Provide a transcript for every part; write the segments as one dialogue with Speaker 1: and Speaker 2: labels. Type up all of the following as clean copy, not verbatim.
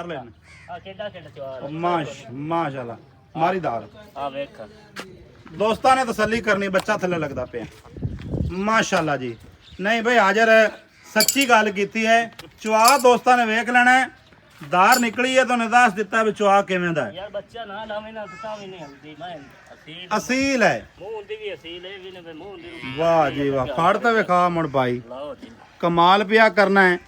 Speaker 1: ਕਰ ਲੈਣ
Speaker 2: ਆ ਕਿੱਡਾ ਚਵਾ
Speaker 1: ਮਾਸ਼ਾਅੱਲਾ ਮਾਰੀਦਾਰ
Speaker 2: ਆ ਵੇਖ
Speaker 1: ਦੋਸਤਾਂ ਨੇ ਤਸੱਲੀ ਕਰਨੀ ਬੱਚਾ ਥੱਲੇ ਲੱਗਦਾ ਪਿਆ ਮਾਸ਼ਾਅੱਲਾ ਜੀ। ਨਹੀਂ ਬਈ ਹਾਜ਼ਰ ਸੱਚੀ ਗੱਲ ਕੀਤੀ ਹੈ। ਚਵਾ ਦੋਸਤਾਂ ਨੇ ਵੇਖ ਲੈਣਾ ਦਾਰ ਨਿਕਲੀ ਹੈ ਤੁਹਾਨੂੰ ਦੱਸ ਦਿੱਤਾ ਵੀ ਚਵਾ ਕਿਵੇਂ ਦਾ ਹੈ
Speaker 2: ਯਾਰ ਬੱਚਾ ਨਾ ਲਾਵੇਂ ਨਾ ਤਾਂ ਵੀ ਨਹੀਂ ਹਲਦੀ ਮੈਂ
Speaker 1: ਅਸੀਲ ਹੈ
Speaker 2: ਮੂੰਹ ਦੀ ਵੀ ਅਸੀਲ ਹੈ ਵੀ ਨੇ ਮੂੰਹ ਦੀ
Speaker 1: ਵਾਹ ਜੀ ਵਾਹ ਫੜ ਤੇ ਵਿਖਾ ਮੁੜ ਬਾਈ
Speaker 2: ਲਾਓ ਜੀ
Speaker 1: ਕਮਾਲ ਪਿਆ ਕਰਨਾ ਹੈ।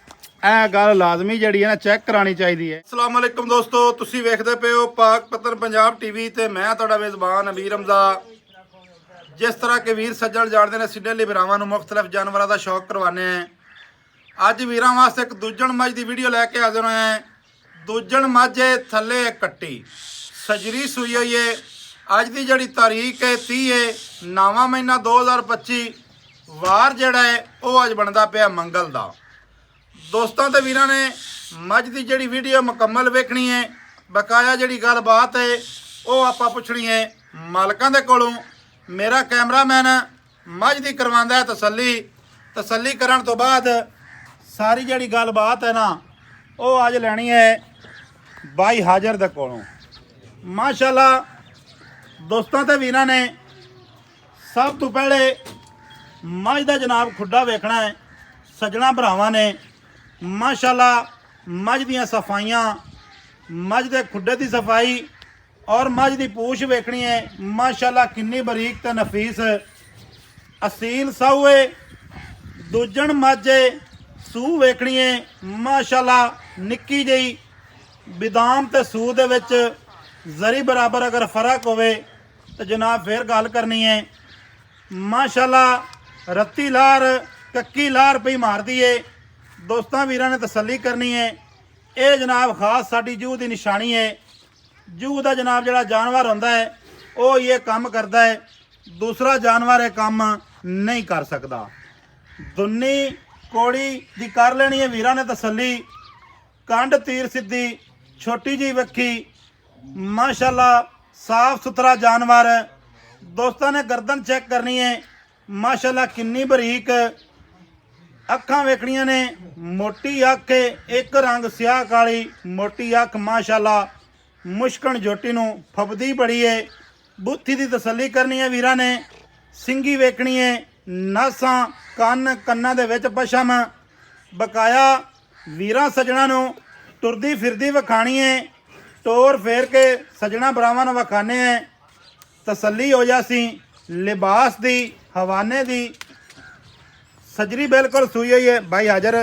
Speaker 1: ਇਹ ਗੱਲ ਲਾਜ਼ਮੀ ਜਿਹੜੀ ਹੈ ਨਾ ਚੈੱਕ ਕਰਾਣੀ ਚਾਹੀਦੀ ਹੈ। ਅਸਲਾਮ ਵਾਲੇਕੁਮ ਦੋਸਤੋ ਤੁਸੀਂ ਵੇਖਦੇ ਪਏ ਹੋ ਪਾਕ ਪੱਤਰ ਪੰਜਾਬ ਟੀਵੀ ਤੇ ਮੈਂ ਤੁਹਾਡਾ ਮੇਜ਼ਬਾਨ ਅਮੀਰ ਹਮਜ਼ਾ। ਜਿਸ ਤਰ੍ਹਾਂ ਕਿ ਵੀਰ ਸੱਜਣ ਜਾਣਦੇ ਨੇ ਸਿੱਧੇ ਲਈ ਵੀਰਾਵਾਂ ਨੂੰ ਮੁxtਲਫ ਜਾਨਵਰਾਂ ਦਾ ਸ਼ੌਕ ਕਰਵਾਉਂਦੇ ਆ। ਅੱਜ ਵੀਰਾਂ ਵਾਸਤੇ ਇੱਕ ਦੂਜਣ ਮੱਝ ਦੀ ਵੀਡੀਓ ਲੈ ਕੇ ਹਾਜ਼ਰ ਹੋਏ ਆ। ਦੂਜਣ ਮੱਝ ਥੱਲੇ ਕੱਟੀ ਸਜਰੀ ਸੂਈ ਹੋਈ ਹੈ। ਅੱਜ ਦੀ ਜਿਹੜੀ ਤਾਰੀਖ ਹੈ 30 ਹੈ 9ਵਾਂ ਮਹੀਨਾ 2025 ਵਾਰ ਜਿਹੜਾ ਹੈ ਉਹ ਅੱਜ ਬਣਦਾ ਪਿਆ ਮੰਗਲ ਦਾ। ਦੋਸਤਾਂ ਤੇ ਵੀਰਾਂ ਨੇ ਮੱਝ ਦੀ ਜਿਹੜੀ ਵੀਡੀਓ ਮੁਕੰਮਲ ਵੇਖਣੀ ਹੈ ਬਕਾਇਆ ਜਿਹੜੀ ਗੱਲਬਾਤ ਹੈ ਉਹ ਆਪਾਂ ਪੁੱਛਣੀ ਹੈ ਮਾਲਕਾਂ ਦੇ ਕੋਲੋਂ। ਮੇਰਾ ਕੈਮਰਾਮੈਨ ਮੱਝ ਦੀ ਕਰਵਾਉਂਦਾ ਹੈ ਤਸੱਲੀ ਕਰਨ ਤੋਂ ਬਾਅਦ ਸਾਰੀ ਜਿਹੜੀ ਗੱਲਬਾਤ ਹੈ ਨਾ ਉਹ ਅੱਜ ਲੈਣੀ ਹੈ ਬਾਈ ਹਾਜ਼ਰ ਦੇ ਕੋਲੋਂ। ਮਾਸ਼ਾਅੱਲਾ ਦੋਸਤਾਂ ਤੇ ਵੀਰਾਂ ਨੇ ਸਭ ਤੋਂ ਪਹਿਲੇ ਮੱਝ ਦਾ ਜਨਾਬ ਖੁੱਡਾ ਵੇਖਣਾ ਹੈ। ਸੱਜਣਾ ਭਰਾਵਾਂ ਨੇ ਮਾਸ਼ਾਅੱਲਾ ਮੱਝ ਦੀਆਂ ਸਫਾਈਆਂ ਮੱਝ ਦੇ ਖੁੱਡੇ ਦੀ ਸਫਾਈ ਔਰ ਮੱਝ ਦੀ ਪੂਛ ਵੇਖਣੀ ਹੈ। ਮਾਸ਼ਾਅੱਲਾ ਕਿੰਨੀ ਬਰੀਕ ਤੇ ਨਫੀਸ ਅਸੀਲ ਸਾਊਏ ਦੂਜਣ ਮੱਝ ਸੂਹ ਵੇਖਣੀ ਹੈ। ਮਾਸ਼ਾਅੱਲਾ ਨਿੱਕੀ ਜਿਹੀ ਬਦਾਮ ਤੇ ਸੂਹ ਦੇ ਵਿੱਚ ਜ਼ਰੀ ਬਰਾਬਰ ਅਗਰ ਫਰਕ ਹੋਵੇ ਤਾਂ ਜਨਾਬ ਫੇਰ ਗੱਲ ਕਰਨੀ ਹੈ। ਮਾਸ਼ਾਅੱਲਾ ਰੱਤੀ ਲਾਰ ਕੱਕੀ ਲਾਰ ਪਈ ਮਾਰਦੀ ਏ। ਦੋਸਤਾਂ ਵੀਰਾਂ ਨੇ ਤਸੱਲੀ ਕਰਨੀ ਹੈ। ਇਹ ਜਨਾਬ ਖਾਸ ਸਾਡੀ ਜੂਹ ਦੀ ਨਿਸ਼ਾਨੀ ਹੈ। ਜੂਹ ਦਾ ਜਨਾਬ ਜਿਹੜਾ ਜਾਨਵਰ ਹੁੰਦਾ ਹੈ ਉਹ ਇਹ ਕੰਮ ਕਰਦਾ ਹੈ, ਦੂਸਰਾ ਜਾਨਵਰ ਇਹ ਕੰਮ ਨਹੀਂ ਕਰ ਸਕਦਾ। ਦੁੰਨੀ ਕੋੜੀ ਦੀ ਕਰ ਲੈਣੀ ਹੈ ਵੀਰਾਂ ਨੇ ਤਸੱਲੀ। ਕੰਡ ਤੀਰ ਸਿੱਧੀ ਛੋਟੀ ਜਿਹੀ ਵੱਖੀ ਮਾਸ਼ਾਅੱਲਾ ਸਾਫ ਸੁਥਰਾ ਜਾਨਵਰ। ਦੋਸਤਾਂ ਨੇ ਗਰਦਨ ਚੈੱਕ ਕਰਨੀ ਹੈ। ਮਾਸ਼ਾਅੱਲਾ ਕਿੰਨੀ ਬਰੀਕ ਅੱਖਾਂ ਵੇਖਣੀਆਂ ਨੇ। ਮੋਟੀ ਅੱਖ ਇੱਕ ਰੰਗ ਸਿਆਹ ਕਾਲੀ ਮੋਟੀ ਅੱਖ ਮਾਸ਼ਾਅੱਲਾ ਮੁਸ਼ਕਣ ਜੋਟੀ ਨੂੰ ਫਬਦੀ ਬੜੀ ਏ। ਬੁੱਥੀ ਦੀ ਤਸੱਲੀ ਕਰਨੀ ਹੈ ਵੀਰਾਂ ਨੇ। ਸਿੰਗੀ ਵੇਖਣੀ ਹੈ। ਨਾਸਾਂ ਕੰਨਾਂ ਦੇ ਵਿੱਚ ਪਸ਼ਮ ਬਕਾਇਆ ਵੀਰਾਂ ਸੱਜਣਾ ਨੂੰ ਤੁਰਦੀ ਫਿਰਦੀ ਵਿਖਾਣੀ ਹੈ। ਟੋਰ ਫੇਰ ਕੇ ਸੱਜਣਾ ਭਰਾਵਾਂ ਨੂੰ ਵਿਖਾਣੇ ਹੈ ਤਸੱਲੀ ਹੋ ਜਾਸੀ। ਲਿਬਾਸ ਦੀ ਹਵਾਨੇ ਦੀ ਸਜਰੀ ਬਿਲਕੁਲ ਸੂਈ ਹੋਈ ਹੈ। ਭਾਈ ਹਾਜ਼ਰ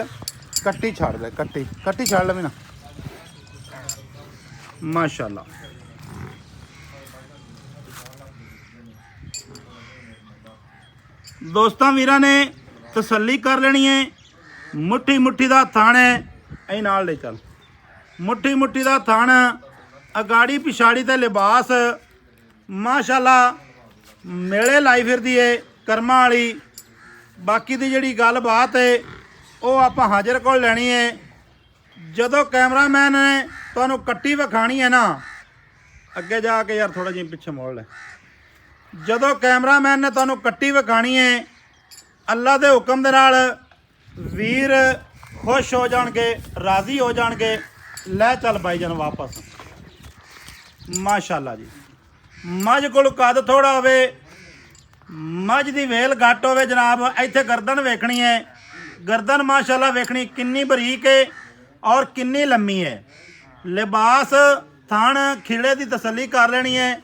Speaker 1: ਕੱਟੀ ਛੱਡ ਲੈ ਕੱਟੀ ਛੱਡ ਲੈ ਨਾ ਮਾਸ਼ਾਅੱਲਾ। ਦੋਸਤਾਂ ਵੀਰਾਂ ਨੇ ਤਸੱਲੀ ਕਰ ਲੈਣੀ ਹੈ। ਮੁੱਠੀ ਦਾ ਥਣ ਹੈ ਇਹ ਨਾਲ ਲੈ ਚੱਲ। ਮੁੱਠੀ ਦਾ ਥਣ ਅਗਾੜੀ ਪਿਛਾੜੀ ਤੇ ਲਿਬਾਸ ਮਾਸ਼ਾਅੱਲਾ ਮੇਲੇ ਲਾਈ ਫਿਰਦੀ ਏ ਕਰਮਾਂ ਵਾਲੀ। ਬਾਕੀ ਦੀ ਜਿਹੜੀ ਗੱਲਬਾਤ ਹੈ ਉਹ ਆਪਾਂ ਹਾਜ਼ਰ ਕੋਲ ਲੈਣੀ ਹੈ। ਜਦੋਂ ਕੈਮਰਾਮੈਨ ਨੇ ਤੁਹਾਨੂੰ ਕੱਟੀ ਵਿਖਾਣੀ ਹੈ ਨਾ ਅੱਗੇ ਜਾ ਕੇ ਯਾਰ ਥੋੜਾ ਜਿਹਾ ਪਿੱਛੇ ਮੋੜ ਲੈ। ਜਦੋਂ ਕੈਮਰਾਮੈਨ ਨੇ ਤੁਹਾਨੂੰ ਕੱਟੀ ਵਿਖਾਣੀ ਹੈ ਅੱਲਾ ਦੇ ਹੁਕਮ ਦੇ ਨਾਲ ਵੀਰ ਖੁਸ਼ ਹੋ ਜਾਣਗੇ ਰਾਜ਼ੀ ਹੋ ਜਾਣਗੇ। ਲੈ ਚੱਲ ਬਾਈ ਜਨ ਵਾਪਸ। ਮਾਸ਼ਾਅੱਲਾ ਜੀ ਮੱਝ ਕੋਲ ਕੱਦ ਥੋੜਾ ਹੋਵੇ ਮੱਝ ਦੀ ਵੇਲ ਘੱਟ ਹੋਵੇ ਜਨਾਬ। ਇੱਥੇ ਗਰਦਨ ਵੇਖਣੀ ਹੈ। ਗਰਦਨ ਮਾਸ਼ਾਅੱਲਾ ਵੇਖਣੀ ਕਿੰਨੀ ਬਰੀਕ ਹੈ ਔਰ ਕਿੰਨੀ ਲੰਮੀ ਹੈ। ਲਿਬਾਸ ਥਣ ਖਿਲੇ ਦੀ ਤਸੱਲੀ ਕਰ ਲੈਣੀ ਹੈ।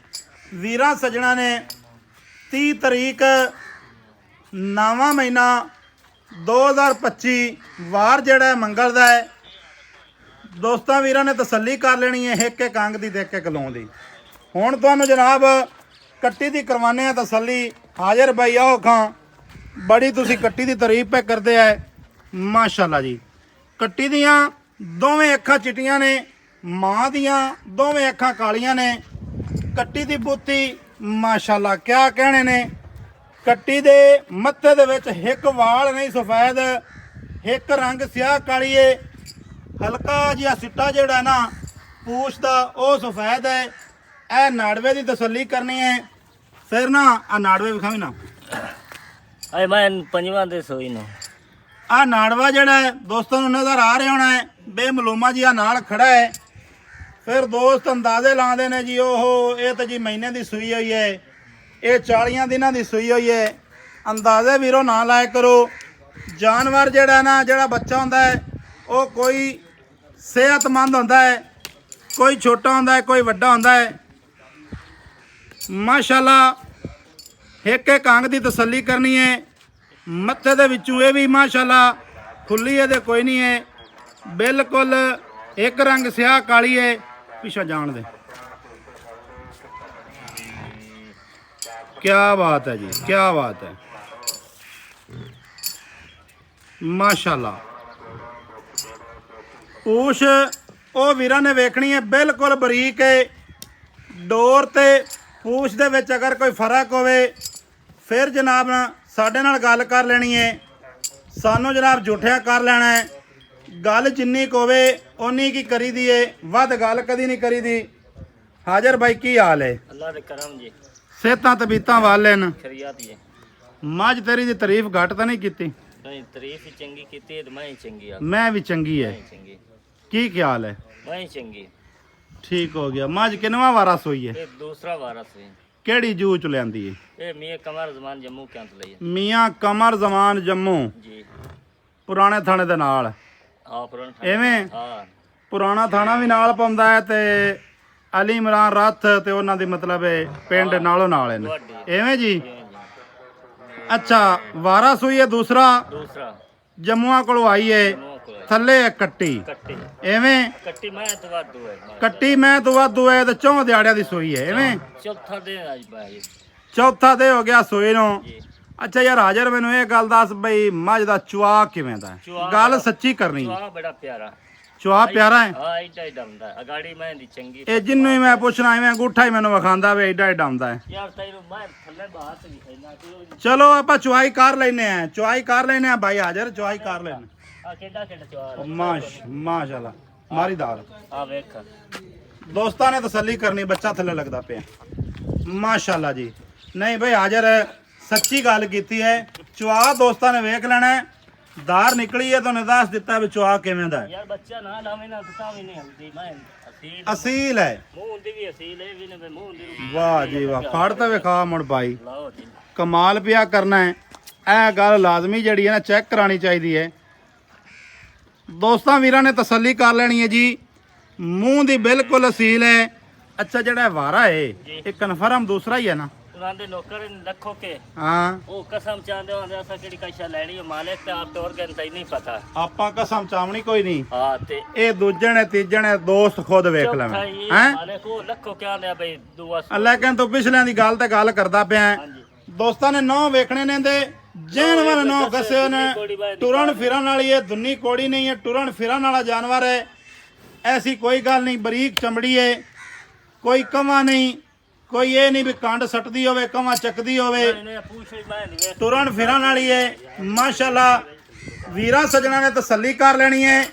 Speaker 1: ਵੀਰਾਂ ਸੱਜਣਾ ਨੇ 30 ਤਰੀਕ 9ਵਾਂ ਮਹੀਨਾ 2025 ਵਾਰ ਜਿਹੜਾ ਮੰਗਲ ਦਾ ਹੈ। ਦੋਸਤਾਂ ਵੀਰਾਂ ਨੇ ਤਸੱਲੀ ਕਰ ਲੈਣੀ ਹੈ ਇੱਕ ਇੱਕ ਅੰਗ ਦੀ ਤੇ ਇੱਕ ਇੱਕ ਲੋਂ ਦੀ। ਹੁਣ ਤੁਹਾਨੂੰ ਜਨਾਬ ਕੱਟੀ ਦੀ ਕਰਵਾਨੇ ਆ ਤਸੱਲੀ। ਹਾਜ਼ਰ ਬਾਈ ਆਓ ਖਾਂ ਬੜੀ ਤੁਸੀਂ ਕੱਟੀ ਦੀ ਤਾਰੀਫ ਪੈ ਕਰਦੇ ਆ ਮਾਸ਼ਾਅੱਲਾ ਜੀ। ਕੱਟੀ ਦੀਆਂ ਦੋਵੇਂ ਅੱਖਾਂ ਚਿੱਟੀਆਂ ਨੇ ਮਾਂ ਦੀਆਂ ਦੋਵੇਂ ਅੱਖਾਂ ਕਾਲੀਆਂ ਨੇ। ਕੱਟੀ ਦੀ ਬੁੱਤੀ ਮਾਸ਼ਾਅੱਲਾ ਕਿਆ ਕਹਿਣੇ ਨੇ। ਕੱਟੀ ਦੇ ਮੱਥੇ ਦੇ ਵਿੱਚ ਇੱਕ ਵਾਲ ਨਹੀਂ ਸਫੈਦ ਇੱਕ ਰੰਗ ਸਿਆਹ ਕਾਲੀ ਏ। ਹਲਕਾ ਜਿਹਾ ਸਿੱਟਾ ਜਿਹੜਾ ਨਾ ਪੂਛ ਦਾ ਉਹ ਸਫੈਦ ਹੈ। ਇਹ ਨਾੜਵੇ ਦੀ ਤਸੱਲੀ ਕਰਨੀ ਹੈ। ਫਿਰ ਨਾ ਆ ਨਾੜਵੇ ਵਿਖਾਵੀ ਨਾ
Speaker 2: ਆਏ ਮੈਂ ਪੰਜਵਾਂ ਦੇ ਸੋਈ ਨੂੰ
Speaker 1: ਆ ਨਾੜਵਾ ਜਿਹੜਾ ਹੈ ਦੋਸਤਾਂ ਨੂੰ ਨਜ਼ਰ ਆ ਰਿਹਾ ਹੋਣਾ ਹੈ ਬੇਮਲੂਮਾ ਜਿਹਾ ਨਾਲ ਖੜਾ ਹੈ। ਫਿਰ ਦੋਸਤ ਅੰਦਾਜ਼ੇ ਲਾਉਂਦੇ ਨੇ ਜੀ ਉਹ ਇਹ ਤਾਂ ਜੀ ਮਹੀਨੇ ਦੀ ਸੂਈ ਹੋਈ ਹੈ, ਇਹ 40 ਦਿਨਾਂ ਦੀ ਸੂਈ ਹੋਈ ਹੈ। ਅੰਦਾਜ਼ੇ ਵੀਰੋ ਨਾ ਲਾਇਆ ਕਰੋ। ਜਾਨਵਰ ਜਿਹੜਾ ਨਾ, ਜਿਹੜਾ ਬੱਚਾ ਹੁੰਦਾ ਹੈ ਉਹ ਕੋਈ ਸਿਹਤਮੰਦ ਹੁੰਦਾ ਹੈ, ਕੋਈ ਛੋਟਾ ਹੁੰਦਾ ਹੈ, ਕੋਈ ਵੱਡਾ ਹੁੰਦਾ ਹੈ। ਮਾਸ਼ਾਅੱਲਾ ਇੱਕ ਇੱਕ ਅੰਗ ਦੀ ਤਸੱਲੀ ਕਰਨੀ ਹੈ। ਮੱਥੇ ਦੇ ਵਿੱਚੋਂ ਇਹ ਵੀ ਮਾਸ਼ਾਅੱਲਾ ਖੁੱਲੀ ਇਹਦੇ ਕੋਈ ਨਹੀਂ ਹੈ, ਬਿਲਕੁਲ ਇੱਕ ਰੰਗ ਸਿਆਹ ਕਾਲੀ ਹੈ। ਪਿੱਛੇ ਜਾਣ ਦੇ, ਕਿਆ ਬਾਤ ਹੈ ਜੀ, ਕਿਆ ਬਾਤ ਹੈ ਮਾਸ਼ਾਅੱਲਾ। ਪੂਛ ਉਹ ਵੀਰਾਂ ਨੇ ਵੇਖਣੀ ਹੈ, ਬਿਲਕੁਲ ਬਰੀਕ ਹੈ। ਡੋਰ ਤੇ ਪੂਛ ਦੇ ਵਿੱਚ ਅਗਰ ਕੋਈ ਫਰਕ ਹੋਵੇ ਫਿਰ ਜਨਾਬ ਸਾਡੇ ਨਾਲ ਗੱਲ ਕਰ ਲੈਣੀ ਹੈ, ਸਾਨੂੰ ਜਨਾਬ ਝੂਠਿਆ ਕਰ ਲੈਣਾ ਹੈ। ਗੱਲ ਜਿੰਨੀ ਕੁ ਹੋਵੇ ਓਨੀ ਕੀ ਕਰੀ ਦੀ ਏ, ਵੱਧ ਗੱਲ ਕਦੀ ਨਹੀਂ ਕਰੀ ਦੀ। ਹਾਜ਼ਰ ਭਾਈ ਕੀ ਹਾਲ ਹੈ?
Speaker 2: ਅੱਲਾ ਦੇ ਕਰਮ ਜੀ,
Speaker 1: ਸਿਹਤਾਂ ਤਬੀਤਾਂ ਵਾਲੇ ਨੇ?
Speaker 2: ਖਰੀਆਤ ਜੀ।
Speaker 1: ਮੱਝ ਤੇਰੀ ਦੀ ਤਾਰੀਫ ਘੱਟ ਤਾਂ ਨਹੀਂ ਕੀਤੀ?
Speaker 2: ਨਹੀਂ, ਤਾਰੀਫ ਹੀ ਚੰਗੀ ਕੀਤੀ ਤੇ ਮੈਂ ਹੀ ਚੰਗੀ ਆ।
Speaker 1: ਮੈਂ ਵੀ ਚੰਗੀ ਹੈ।
Speaker 2: ਚੰਗੀ,
Speaker 1: ਕੀ ਖਿਆਲ ਹੈ?
Speaker 2: ਮੈਂ ਹੀ ਚੰਗੀ।
Speaker 1: ਠੀਕ ਹੋ ਗਿਆ। ਮੱਝ ਕਿੰਨਵਾਂ ਵਾਰਾ ਸੋਈ ਹੈ?
Speaker 2: ਇਹ ਦੂਸਰਾ ਵਾਰਸ ਹੈ।
Speaker 1: ਕਿਹੜੀ ਜੂ ਚ ਲਿਆਂਦੀ ਹੈ?
Speaker 2: ਇਹ ਮੀਆਂ ਕਮਰ ਜ਼ਮਾਨ ਜੰਮੂ ਕਿਆਂ ਤੋਂ ਲਈ ਹੈ।
Speaker 1: ਮੀਆਂ ਕਮਰ ਜ਼ਮਾਨ ਜੰਮੂ,
Speaker 2: ਜੀ
Speaker 1: ਪੁਰਾਣੇ ਥਾਣੇ ਦੇ ਨਾਲ।
Speaker 2: ਹਾਂ ਪੁਰਾਣਾ
Speaker 1: ਐਵੇਂ
Speaker 2: ਹਾਂ,
Speaker 1: ਪੁਰਾਣਾ ਥਾਣਾ ਵੀ ਨਾਲ ਪਾਉਂਦਾ ਹੈ ਤੇ ਅਲੀ ਇਮਰਾਨ ਰੱਥ ਤੇ ਉਹਨਾਂ ਦੀ ਮਤਲਬ ਹੈ ਪਿੰਡ ਨਾਲੋਂ ਨਾਲ ਨੇ, ਐਵੇਂ ਜੀ। ਅੱਛਾ, ਵਾਰਾ ਸੂਈ ਹੈ ਦੂਸਰਾ ਜੰਮੂਆਂ ਕੋਲੋਂ ਆਈ ਹੈ, ਥੱਲੇ ਹੈ ਕੱਟੀ, ਐਵੇਂ
Speaker 2: ਕੱਟੀ ਮੈਂ ਤੋਂ ਵਾਧੂ ਹੈ।
Speaker 1: ਕੱਟੀ ਮੈਂ ਤੋਂ ਵਾਧੂ ਹੈ ਤੇ 4 ਦਿਹਾੜਿਆਂ ਦੀ ਸੂਈ ਹੈ, ਐਵੇਂ
Speaker 2: ਚੌਥਾ ਦਿਨ ਅੱਜ ਬਾਈ,
Speaker 1: ਚੌਥਾ ਦੇ ਹੋ ਗਿਆ ਸੂਈ ਨੂੰ। ਅੱਛਾ ਯਾਰ ਹਾਜ਼ਰ, ਮੈਨੂੰ ਇਹ ਗੱਲ ਦੱਸ ਬਈ ਮੱਝ ਦਾ ਚੁਆ ਕਿਵੇਂ ਦਾ ਹੈ? ਗੱਲ ਸੱਚੀ ਕਰਨੀ।
Speaker 2: ਚੁਆ ਬੜਾ ਪਿਆਰਾ,
Speaker 1: ਚੁਆ ਪਿਆਰਾ ਹੈ?
Speaker 2: ਹਾਂ ਏਡਾ ਹੀ ਡੰਦਾ ਅਗਾੜੀ ਮੈਂ ਦੀ ਚੰਗੀ।
Speaker 1: ਇਹ ਜਿੰਨੂੰ ਹੀ ਮੈਂ ਪੁੱਛਣਾ ਐਵੇਂ ਅੰਗੂਠਾ ਹੀ ਮੈਨੂੰ ਵਿਖਾਉਂਦਾ ਵੇ ਏਡਾ ਏਡਾ ਹੁੰਦਾ ਹੈ।
Speaker 2: ਯਾਰ ਤੈਨੂੰ ਮੈਂ ਥੱਲੇ ਬਾਹਰ ਤੇ ਵਿਖਾਈਨਾ ਕਿ
Speaker 1: ਚਲੋ ਆਪਾਂ ਚੁਆਈ ਕਰ ਲੈਨੇ ਆ, ਚੁਆਈ ਕਰ ਲੈਨੇ ਆ ਭਾਈ ਹਾਜ਼ਰ, ਚੁਆਈ ਕਰ ਲੈਨੇ।
Speaker 2: ਆ ਕਿੱਡਾ ਚੁਆ
Speaker 1: ਮਾਸ਼ਾਅੱਲਾ ਮਾਰੀਦਾਰ।
Speaker 2: ਆ ਵੇਖ
Speaker 1: ਦੋਸਤਾਂ ਨੇ ਤਸੱਲੀ ਕਰਨੀ, ਬੱਚਾ ਥੱਲੇ ਲੱਗਦਾ ਪਿਆ ਮਾਸ਼ਾਅੱਲਾ ਜੀ। ਨਹੀਂ ਭਾਈ ਹਾਜ਼ਰ ਸੱਚੀ ਗੱਲ ਕੀਤੀ ਹੈ। ਚੁਆ ਦੋਸਤਾਂ ਨੇ ਵੇਖ ਲੈਣਾ ਹੈ, ਦਾਰ ਨਿਕਲੀ ਹੈ ਤੁਹਾਨੂੰ ਦੱਸ ਦਿੱਤਾ ਵੀ ਚੁਆ ਕਿਵੇਂ ਦਾ ਹੈ।
Speaker 2: ਯਾਰ ਬੱਚਾ ਨਾ ਲਾਵੇਂ ਨਾ ਤਾਂ ਵੀ ਨਹੀਂ ਹਲਦੀ। ਮੈਂ
Speaker 1: ਅਸੀਲ ਹੈ,
Speaker 2: ਮੂੰਹ ਦੀ ਵੀ ਅਸੀਲ ਹੈ ਵੀ ਨੇ ਮੂੰਹ ਦੀ।
Speaker 1: ਵਾਹ ਜੀ ਵਾਹ, ਫੜ ਤਾਂ ਵਿਖਾ ਮੁੜ ਭਾਈ,
Speaker 2: ਲਾਓ ਜੀ
Speaker 1: ਕਮਾਲ ਪਿਆ ਕਰਨਾ ਹੈ। ਇਹ ਗੱਲ ਲਾਜ਼ਮੀ ਜਿਹੜੀ ਹੈ ਨਾ ਚੈੱਕ ਕਰਾਣੀ ਚਾਹੀਦੀ ਹੈ। ਦੋਸਤਾਂ ਵੀਰਾਂ ਨੇ ਤਸੱਲੀ ਕਰ ਲੈਣੀ ਹੈ ਜੀ, ਮੂੰਹ ਦੀ ਬਿਲਕੁਲ ਅਸੀਲ ਹੈ। ਅੱਛਾ ਜਿਹੜਾ ਵਾਰਾ ਹੈ ਇਹ ਕਨਫਰਮ ਦੂਸਰਾ ਹੀ ਹੈ ਨਾ?
Speaker 2: ਉਹਨਾਂ ਦੇ ਨੌਕਰ ਰੱਖੋ ਕੇ
Speaker 1: ਹਾਂ,
Speaker 2: ਉਹ ਕਸਮ ਚਾਹੁੰਦੇ ਹੁੰਦੇ ਅਸਾਂ ਕਿਹੜੀ ਕਸ਼ਾ ਲੈਣੀ ਹੈ ਮਾਲਕ ਤੇ ਆਪ ਤੋਰ ਕੇ ਤਾਂ ਨਹੀਂ ਪਤਾ।
Speaker 1: ਆਪਾਂ ਕਸਮ ਚਾਵਣੀ ਕੋਈ ਨਹੀਂ।
Speaker 2: ਹਾਂ ਤੇ
Speaker 1: ਇਹ ਦੂਜੇ ਨੇ ਤੀਜੇ ਨੇ ਦੋਸਤ ਖੁਦ ਵੇਖ ਲੈਣਾ ਹੈ।
Speaker 2: ਮਾਲਕ ਉਹ ਲੱਖੋ ਕਿਆ ਨੇ ਬਈ ਦੁਆ
Speaker 1: ਲੇਕਿਨ ਤੂੰ ਪਿਛਲਿਆਂ ਦੀ ਗੱਲ ਤੇ ਗੱਲ ਕਰਦਾ ਪਿਆ। ਦੋਸਤਾਂ ਨੇ ਨੌ ਵੇਖਣੇ ਨੇ ਦੇ ਜਾਨਵਰ ਨੌ ਕਸੇ ਨੇ, ਟੁਰਨ ਫਿਰਨ ਵਾਲੀ ਇਹ ਦੁੰਨੀ ਕੋੜੀ ਨਹੀਂ ਹੈ, ਟੁਰਨ ਫਿਰਨ ਵਾਲਾ ਜਾਨਵਰ ਹੈ। ਐਸੀ ਕੋਈ ਗੱਲ ਨਹੀਂ, ਬਰੀਕ ਚਮੜੀ ਹੈ, ਕੋਈ ਕਮਾ ਨਹੀਂ, ਕੋਈ ਇਹ ਨਹੀਂ ਵੀ ਕੰਡ ਸੱਟਦੀ ਹੋਵੇ ਕਮਾ ਚੱਕਦੀ ਹੋਵੇ, ਟੁਰਨ ਫਿਰਨ ਵਾਲੀ ਹੈ ਮਾਸ਼ਾਅੱਲਾ। ਵੀਰਾਂ ਸੱਜਣਾ ਨੇ ਤਸੱਲੀ ਕਰ ਲੈਣੀ ਹੈ।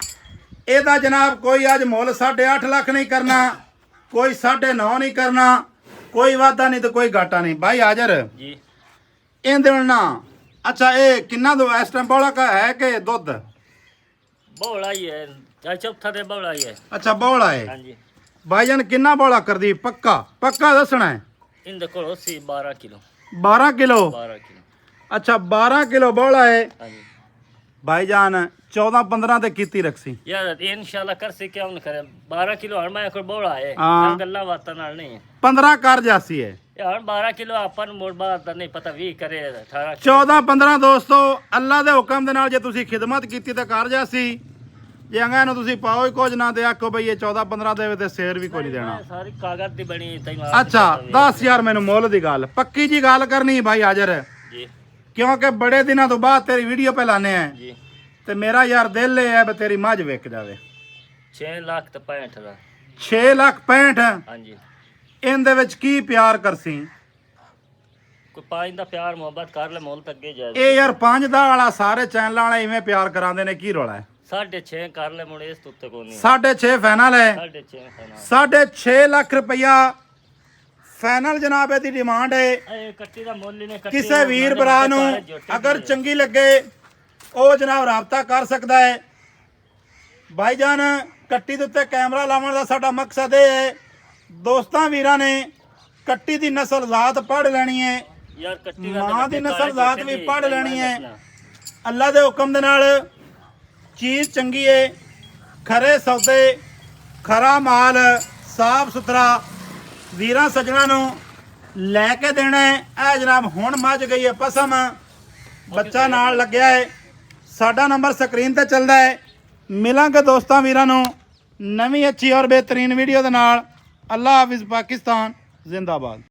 Speaker 1: ਇਹਦਾ ਜਨਾਬ ਕੋਈ ਅੱਜ ਮੁੱਲ 8.5 ਲੱਖ ਨਹੀਂ ਕਰਨਾ, ਕੋਈ 9.5 ਨਹੀਂ ਕਰਨਾ, ਕੋਈ ਵਾਧਾ ਨਹੀਂ ਤੇ ਕੋਈ ਘਾਟਾ ਨਹੀਂ। ਭਾਈ ਹਾਜ਼ਰ
Speaker 2: ਜੀ
Speaker 1: ਇਹਦੇ ਨਾ। ਅੱਛਾ ਇਹ ਕਿੰਨਾ ਦੋ ਇਸ ਟਾਈਮ ਬੋਲਾ ਕਾ ਹੈ ਕਿ ਦੁੱਧ?
Speaker 2: ਬੋਲਾ ਹੀ ਹੈ, ਚੌਥਾ ਦੇ ਬੋਲਾ ਹੀ ਹੈ।
Speaker 1: ਅੱਛਾ ਬੋਲਾ ਹੈ।
Speaker 2: ਹਾਂਜੀ
Speaker 1: ਭਾਈਜਾਨ ਕਿੰਨਾ ਬੋਲਾ ਕਰਦੀ? ਪੱਕਾ ਪੱਕਾ ਦੱਸਣਾ ਹੈ।
Speaker 2: ਇਹਦੇ ਕੋਲ ਸੀ 12 ਕਿਲੋ।
Speaker 1: 12 ਕਿਲੋ?
Speaker 2: 12 ਕਿਲੋ।
Speaker 1: ਅੱਛਾ 12 ਕਿਲੋ ਬੋਲਾ ਹੈ
Speaker 2: ਹਾਂਜੀ
Speaker 1: ਭਾਈਜਾਨ। 14-15 ਤੇ ਕੀਤੀ ਰੱਖੀ
Speaker 2: ਯਾਰ ਇਨਸ਼ਾਅੱਲਾ ਕਰ ਸੇ ਕਿਉਂ ਨਾ ਕਰੇ। 12 ਕਿਲੋ ਹਣ ਮੈਂ ਕੋਲ ਬੋਲਾ ਹੈ,
Speaker 1: ਹਾਂ।
Speaker 2: ਗੱਲਾਂ ਬਾਤਾਂ ਨਾਲ ਨਹੀਂ।
Speaker 1: 15 ਕਰ ਜਾਸੀ ਹੈ
Speaker 2: ਯਾਰ 12 ਕਿਲੋ ਆਪਾਂ ਨੂੰ ਮੋੜ ਬਾਤ ਦਾ ਨਹੀਂ ਪਤਾ 20 ਕਰੇ 18
Speaker 1: 14-15 ਦੋਸਤੋ ਅੱਲਾ ਦੇ ਹੁਕਮ ਦੇ ਨਾਲ ਜੇ ਤੁਸੀਂ ਖਿਦਮਤ ਕੀਤੀ ਤਾਂ ਕਰ ਜਾਸੀ। ਜੇ ਅੰਗਾ ਨੂੰ ਤੁਸੀਂ ਪਾਓ ਹੀ ਕੁਝ ਨਾ ਤੇ ਆਖੋ ਬਈ ਇਹ 14-15 ਦੇਵੇ ਤੇ ਸ਼ੇਰ ਵੀ ਕੋਈ ਨਹੀਂ ਦੇਣਾ।
Speaker 2: ਸਾਰੀ ਕਾਗਜ਼ ਦੀ ਬਣੀ ਤੈਨੂੰ।
Speaker 1: ਅੱਛਾ 10,000 ਮੈਨੂੰ ਮੁੱਲ ਦੀ ਗੱਲ ਪੱਕੀ ਜੀ ਗੱਲ ਕਰਨੀ ਭਾਈ ਹਾਜ਼ਰ
Speaker 2: ਜੀ,
Speaker 1: ਕਿਉਂਕਿ ਬੜੇ ਦਿਨਾਂ ਤੋਂ ਬਾਅਦ ਤੇਰੀ ਵੀਡੀਓ ਪੇ ਲਾਣੇ ਆ
Speaker 2: ਜੀ।
Speaker 1: ਤੇ ਮੇਰਾ ਯਾਰ ਦਿਲ ਇਹ ਹੈ ਵੀ ਤੇਰੀ ਮੱਝ ਵਿਕ ਜਾਵੇ।
Speaker 2: 6 ਲੱਖ ਤੇ 65 ਦਾ।
Speaker 1: 6,65,000।
Speaker 2: ਹਾਂਜੀ
Speaker 1: ਇਹਦੇ ਵਿੱਚ ਕੀ ਪਿਆਰ ਕਰਸੀ?
Speaker 2: ਕੋਈ ਪੰਜ ਦਾ ਪਿਆਰ ਮੁਹੱਬਤ ਕਰ ਲੈ ਮੁੱਲ ਤੱਕ ਅੱਗੇ ਜਾਏ।
Speaker 1: ਇਹ ਯਾਰ 5 ਦਾ ਵਾਲਾ ਸਾਰੇ ਚੈਨਲਾਂ ਵਾਲੇ ਇਵੇਂ ਪਿਆਰ ਕਰਾਉਂਦੇ ਨੇ, ਕੀ ਰੋਲਾ ਹੈ?
Speaker 2: 6.5 ਕਰ ਲੈ ਮੁੰਡੇ ਇਸ ਤੋਂ ਉੱਤੇ ਕੋਈ ਨਹੀਂ।
Speaker 1: 6.5 ਫਾਈਨਲ ਹੈ।
Speaker 2: 6.5 ਫਾਈਨਲ।
Speaker 1: 6.5 ਲੱਖ ਰੁਪਇਆ ਫਾਈਨਲ ਜਨਾਬ ਇਹਦੀ ਡਿਮਾਂਡ ਹੈ।
Speaker 2: ਇਹ ਕੱਟੀ ਦਾ ਮੁੱਲ ਹੀ ਨਹੀਂ।
Speaker 1: ਕਿਸੇ ਵੀਰ ਭਰਾ ਨੂੰ ਅਗਰ ਚੰਗੀ ਲੱਗੇ ਉਹ ਜਨਾਬ ਰਾਬਤਾ ਕਰ ਸਕਦਾ ਹੈ। ਭਾਈਜਾਨ ਕੱਟੀ ਦੇ ਉੱਤੇ ਕੈਮਰਾ ਲਾਉਣ ਦਾ ਸਾਡਾ ਮਕਸਦ ਇਹ ਹੈ, ਦੋਸਤਾਂ ਵੀਰਾਂ ਨੇ ਕੱਟੀ ਦੀ ਨਸਲ ਜ਼ਾਤ ਪੜ੍ਹ ਲੈਣੀ ਹੈ,
Speaker 2: ਯਾਰ ਕੱਟੀ
Speaker 1: ਮਾਂ ਦੀ ਨਸਲ ਜ਼ਾਤ ਵੀ ਪੜ੍ਹ ਲੈਣੀ ਹੈ। ਅੱਲਾ ਦੇ ਹੁਕਮ ਦੇ ਨਾਲ ਚੀਜ਼ ਚੰਗੀ ਹੈ, ਖਰੇ ਸੌਦੇ, ਖਰਾ ਮਾਲ, ਸਾਫ ਸੁਥਰਾ ਵੀਰਾਂ ਸੱਜਣਾ ਨੂੰ ਲੈ ਕੇ ਦੇਣਾ ਹੈ। ਇਹ ਜਨਾਬ ਹੁਣ ਮੱਝ ਗਈ ਹੈ ਪਸਮ, ਬੱਚਾ ਨਾਲ ਲੱਗਿਆ ਹੈ। ਸਾਡਾ ਨੰਬਰ ਸਕਰੀਨ ਤੇ ਚੱਲਦਾ ਹੈ। ਮਿਲਾਂਗੇ ਦੋਸਤਾਂ ਵੀਰਾਂ ਨੂੰ ਨਵੀਂ ਅੱਛੀ ਔਰ ਬਿਹਤਰੀਨ ਵੀਡੀਓ ਦੇ ਨਾਲ। ਅੱਲਾ ਹਾਫਿਜ਼, ਪਾਕਿਸਤਾਨ ਜ਼ਿੰਦਾਬਾਦ।